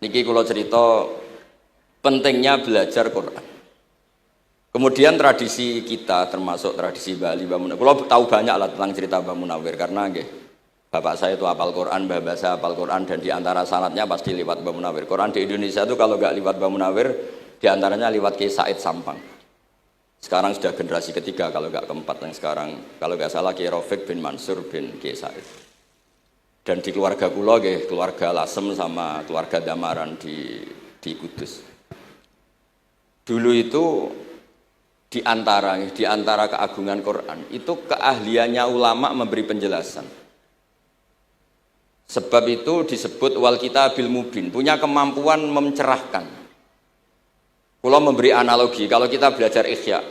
Niki kula cerita pentingnya belajar Quran. Kemudian tradisi kita termasuk tradisi Bali Mbah Munawir. Kula tahu banyak lah tentang cerita Mbah Munawir karena nggih bapak saya itu hafal Quran, mbah saya hafal Quran dan diantara sanadnya pasti lewat Mbah Munawir. Quran di Indonesia itu kalau nggak lewat Mbah Munawir diantaranya lewat Kiai Said Sampang. Sekarang sudah generasi ketiga kalau nggak keempat yang sekarang kalau nggak salah Kiai Rafiq bin Mansur bin Kiai Said. Dan di keluarga kula nggih, keluarga Lasem sama keluarga Damaran di Kudus. Dulu itu di antara keagungan Quran itu keahliannya ulama memberi penjelasan. Sebab itu disebut wal kitabil mubin, punya kemampuan mencerahkan. Kula memberi analogi, kalau kita belajar Ihya,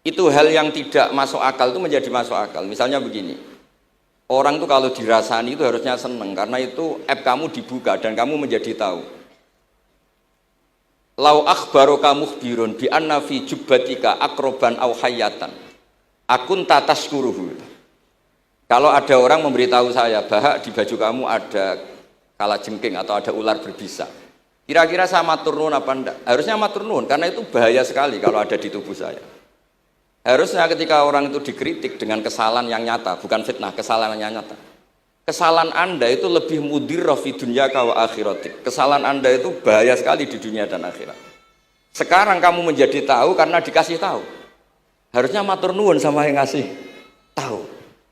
itu hal yang tidak masuk akal itu menjadi masuk akal. Misalnya begini. Orang itu kalau dirasani itu harusnya seneng karena itu app kamu dibuka dan kamu menjadi tahu. Lau akhbaroka mukhbirun bi anna fi jubbatika akroban aw hayatan akun tataskuruhu. Kalau ada orang memberitahu saya bahwa di baju kamu ada kalajengking atau ada ular berbisa, kira-kira saya matur nuwun apa enggak? Harusnya matur nuwun karena itu bahaya sekali kalau ada di tubuh saya. Harusnya ketika orang itu dikritik dengan kesalahan yang nyata, bukan fitnah, kesalahan yang nyata. Kesalahan Anda itu lebih mudirrah fi dunyaka wa akhiratik. Kesalahan Anda itu bahaya sekali di dunia dan akhirat. Sekarang kamu menjadi tahu karena dikasih tahu. Harusnya matur nuwun sama yang ngasih tahu.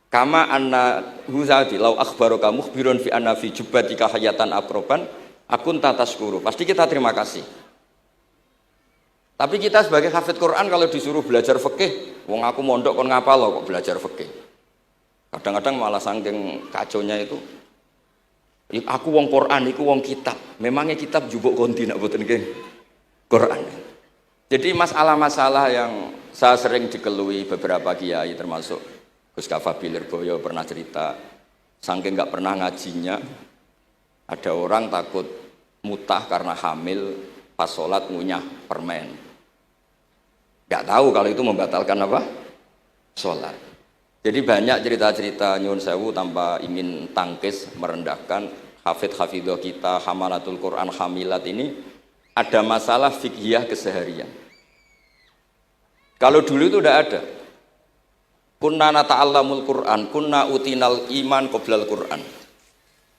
Kama anna huzati lau akhbaraka mukhbirun fi anna fi jubbatika hayatan aproban akun tataskuru. Pasti kita terima kasih. Tapi kita sebagai hafid Quran kalau disuruh belajar fikih, wong aku mondok kon ngapal kok belajar fikih. Kadang-kadang malah saking kaconya itu, aku wong Quran, iku wong kitab. Memangnya kitab jubuk konti nak boten nggih Quran. Jadi masalah-masalah yang saya sering dikelui beberapa kiai termasuk Gus Kafabil Lirboyo pernah cerita, saking nggak pernah ngajinya, ada orang takut mutah karena hamil pas sholat ngunyah permen. Nggak tahu kalau itu membatalkan apa? Sholat. Jadi banyak cerita-cerita nyuwun sewu tanpa ingin tangkis merendahkan hafidh-hafidhah kita, hamalatul Quran, hamilat ini ada masalah fiqhiyah keseharian. Kalau dulu itu udah ada. Kunna nata'allamul Quran, kunna utinal iman qoblal Quran.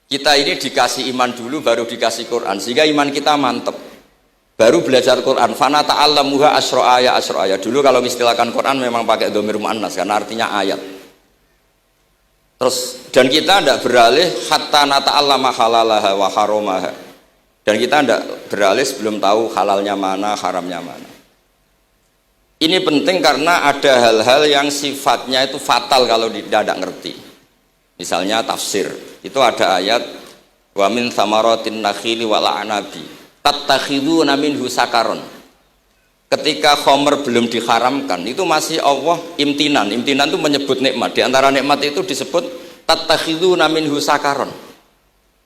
Kita ini dikasih iman dulu baru dikasih Quran sehingga iman kita mantep. Baru belajar Quran, fana ta'allamuha asra aya. Dulu kalau istilahkan Quran memang pakai dhamir muannas karena artinya ayat. Terus dan kita tidak beralih hatta nata'allama halalaha wa haramaha. Dan kita tidak beralih sebelum tahu halalnya mana, haramnya mana. Ini penting karena ada hal-hal yang sifatnya itu fatal kalau tidak ngerti. Misalnya tafsir. Itu ada ayat wa min thamaratin nakhili wal a'nabi tattakhiduna minhu sakaron. Ketika khomer belum diharamkan itu masih Allah imtinan itu menyebut nikmat. Di antara nikmat itu disebut tattakhiduna minhu sakaron.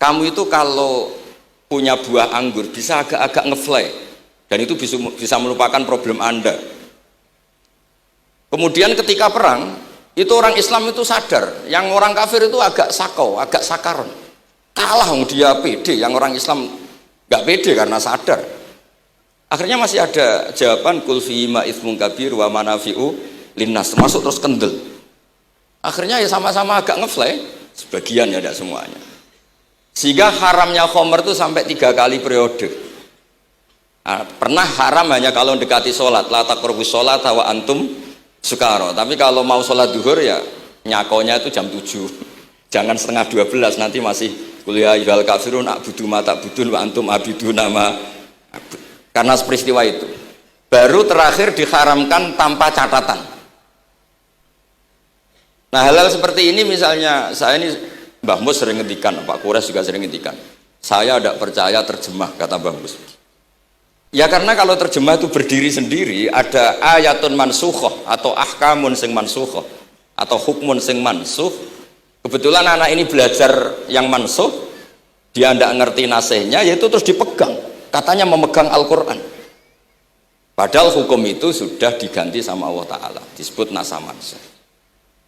Kamu itu kalau punya buah anggur bisa agak-agak ngefly dan itu bisa melupakan problem Anda. Kemudian ketika perang itu orang Islam itu sadar, yang orang kafir itu agak sakau, agak sakaron, kalah dia pede, yang orang Islam gak pede karena sadar. Akhirnya masih ada jawaban kul fi ma itsmun kabir wa manafi'u linnas, termasuk terus kendel. Akhirnya ya sama-sama agak ngefly, sebagian ya tidak semuanya. Sehingga haramnya khomer itu sampai 3 kali periode. Nah, pernah haram hanya kalau dekati sholat, la taqrabus sholat wa antum sukaro. Tapi kalau mau sholat duhur ya nyakonya itu jam 7. Jangan setengah 12 nanti masih kuliah ayyuhal kafirun a'budu ma ta'budun wa antum abidu nama. Karena peristiwa itu baru terakhir diharamkan tanpa catatan. Nah hal-hal seperti ini misalnya saya ini Mbah Mus sering ngendikan, Pak Kures juga sering ngendikan, saya tidak percaya terjemah kata Mbah Mus. Ya karena kalau terjemah itu berdiri sendiri ada ayatun mansukhoh atau ahkamun sing mansukhoh atau hukmun sing mansuh. Kebetulan anak ini belajar yang mansuh, dia tidak ngerti nasihnya, yaitu terus dipegang, katanya memegang Al-Quran. Padahal hukum itu sudah diganti sama Allah Ta'ala, disebut nasah mansuh.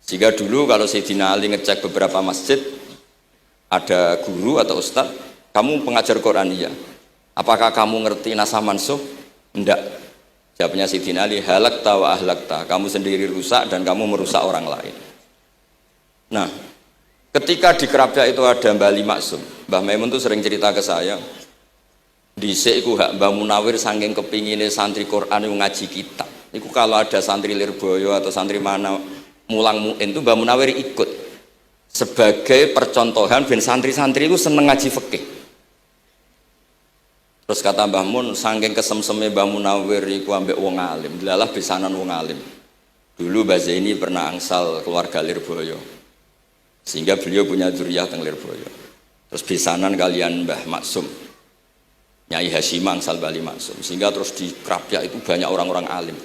Sehingga dulu kalau Sayyidina Ali ngecek beberapa masjid, ada guru atau ustadz, kamu pengajar Quran iya. Apakah kamu ngerti nasah mansuh? Enggak. Jawabnya Sidina Ali, halakta wa ahlakta. Kamu sendiri rusak dan kamu merusak orang lain. Nah, ketika di Kerapia itu ada Mbah Ali Maksum. Mbah Maimun tuh sering cerita ke saya. Dhisik iku hak Mbah Munawir saking kepingine santri Quran yang ngaji kitab. Iku kalau ada santri Lirboyo atau santri mana mulang muin itu Mbah Munawir ikut sebagai percontohan ben santri-santri itu seneng ngaji fikih. Terus kata Mbah Mun, saking kesemseme Mbah Munawir iku ambek wong alim, delalah besanan wong alim. Dulu Mbah Zaini pernah angsal keluarga Lirboyo, sehingga beliau punya dzurriyyah teng Lirboyo. Terus besanan kalian Mbah Maksum, Nyai Hasyim angsal Bali Maksum, sehingga terus di Krapyak itu banyak orang-orang alim.